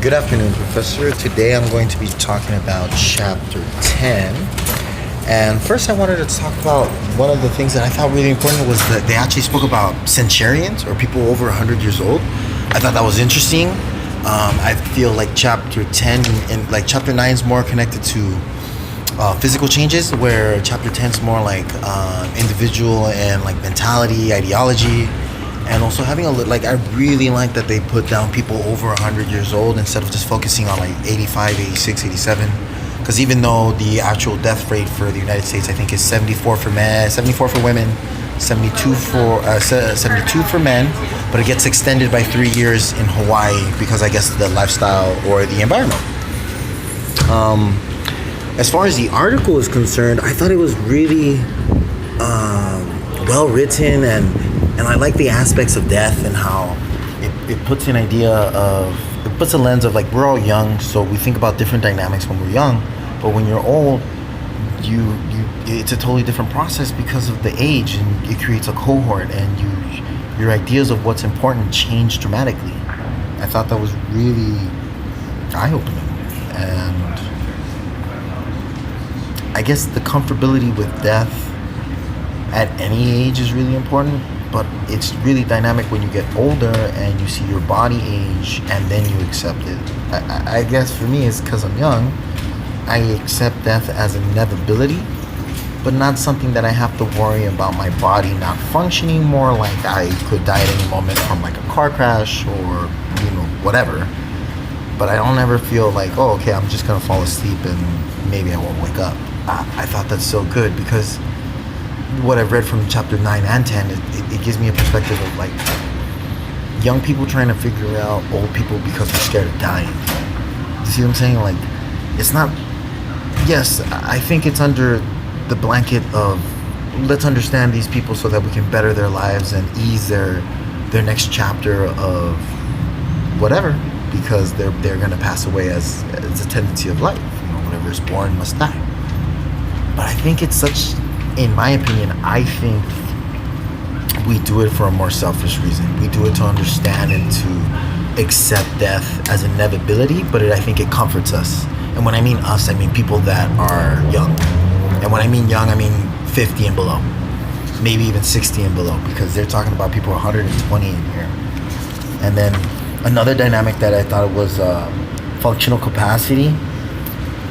Good afternoon, Professor. Today I'm going to be talking about Chapter 10. And first, I wanted to talk about one of the things that I thought really important was that they actually spoke about centurions or people over 100 years old. I thought that was interesting. I feel like Chapter 10 and like Chapter 9 is more connected to physical changes, where Chapter 10 is more like individual and like mentality, ideology. And also having like, I really like that they put down people over 100 years old instead of just focusing on like 85, 86, 87. Because even though the actual death rate for the United States, I think, is 74 for men, 74 for women, 72 for men, but it gets extended by 3 years in Hawaii because I guess the lifestyle or the environment. As far as the article is concerned, I thought it was really well written, and I like the aspects of death and how it puts an idea of, it puts a lens of like, we're all young, so we think about different dynamics when we're young, but when you're old, you it's a totally different process because of the age, and it creates a cohort, and your ideas of what's important change dramatically. I thought that was really eye-opening, and I guess the comfortability with death at any age is really important, but it's really dynamic when you get older and you see your body age and then you accept it. I guess for me it's because I'm young. I accept death as an inevitability, but not something that I have to worry about my body not functioning. More like I could die at any moment from like a car crash or whatever, but I don't ever feel like, oh, okay, I'm just gonna fall asleep and maybe I won't wake up. I thought that's so good because what I've read from chapter 9 and 10, it gives me a perspective of like young people trying to figure out old people because they're scared of dying. You see what I'm saying? Like, it's not, yes, I think it's under the blanket of let's understand these people so that we can better their lives and ease their next chapter of whatever, because they're going to pass away as a tendency of life. Whatever is born must die. But I think it's such, in my opinion, I think we do it for a more selfish reason. We do it to understand and to accept death as inevitability, but I think it comforts us. And when I mean us, I mean people that are young. And when I mean young, I mean 50 and below. Maybe even 60 and below, because they're talking about people 120 in here. And then another dynamic that I thought was functional capacity.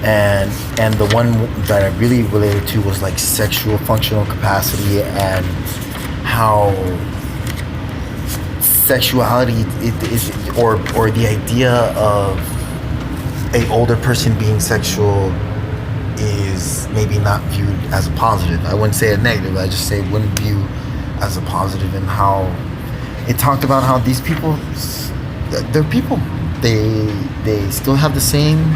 And the one that I really related to was like sexual functional capacity, and how sexuality is, or the idea of a older person being sexual is maybe not viewed as a positive. I wouldn't say a negative. I just say wouldn't view as a positive, and how it talked about how these people, they're people. They still have the same,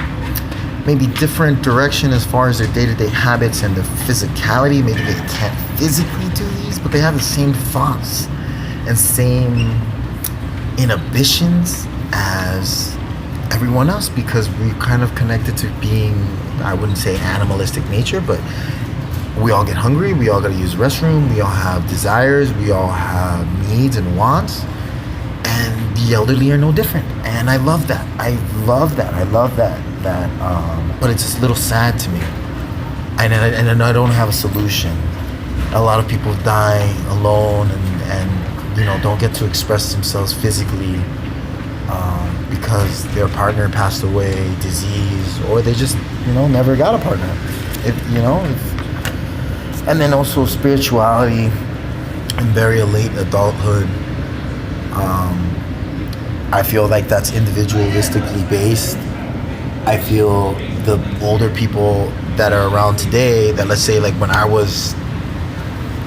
maybe different direction as far as their day-to-day habits and their physicality. Maybe they can't physically do these, but they have the same thoughts and same inhibitions as everyone else, because we're kind of connected to being, I wouldn't say animalistic nature, but we all get hungry, we all gotta use the restroom, we all have desires, we all have needs and wants, and the elderly are no different. And I love that. But it's just a little sad to me, and I don't have a solution. A lot of people die alone and don't get to express themselves physically because their partner passed away, disease, or they just never got a partner. And then also spirituality in very late adulthood. I feel like that's individualistically based. I feel the older people that are around today, that let's say like when I was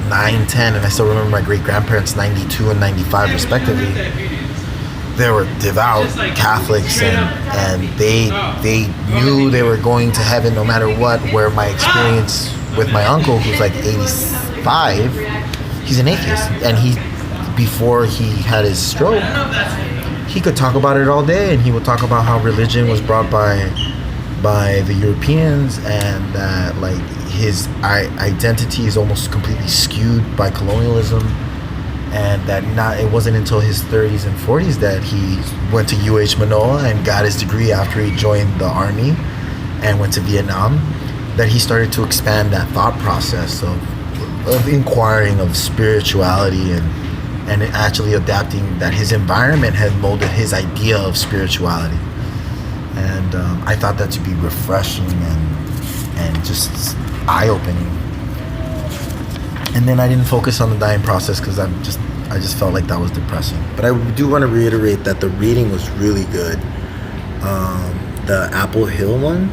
9, 10, and I still remember my great-grandparents 92 and 95 respectively, they were devout Catholics, and they knew they were going to heaven no matter what, where my experience with my uncle, who's like 85, he's an atheist, and before he had his stroke, he could talk about it all day, and he would talk about how religion was brought by the Europeans, and that like his identity is almost completely skewed by colonialism, and that not it wasn't until his 30s and 40s that he went to Manoa and got his degree after he joined the army and went to Vietnam, that he started to expand that thought process of inquiring of spirituality and actually adapting that his environment had molded his idea of spirituality. And I thought that to be refreshing and just eye-opening. And then I didn't focus on the dying process because I just felt like that was depressing. But I do want to reiterate that the reading was really good. The Apple Hill one,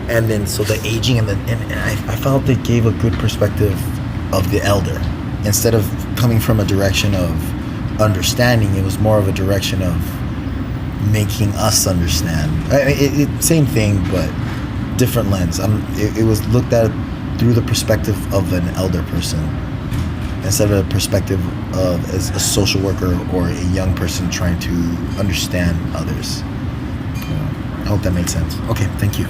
and then so the aging and I felt it gave a good perspective of the elder. Instead of coming from a direction of understanding, it was more of a direction of making us understand. Same thing, but different lens. It was looked at through the perspective of an elder person instead of a perspective of as a social worker or a young person trying to understand others. I hope that made sense. Okay, thank you.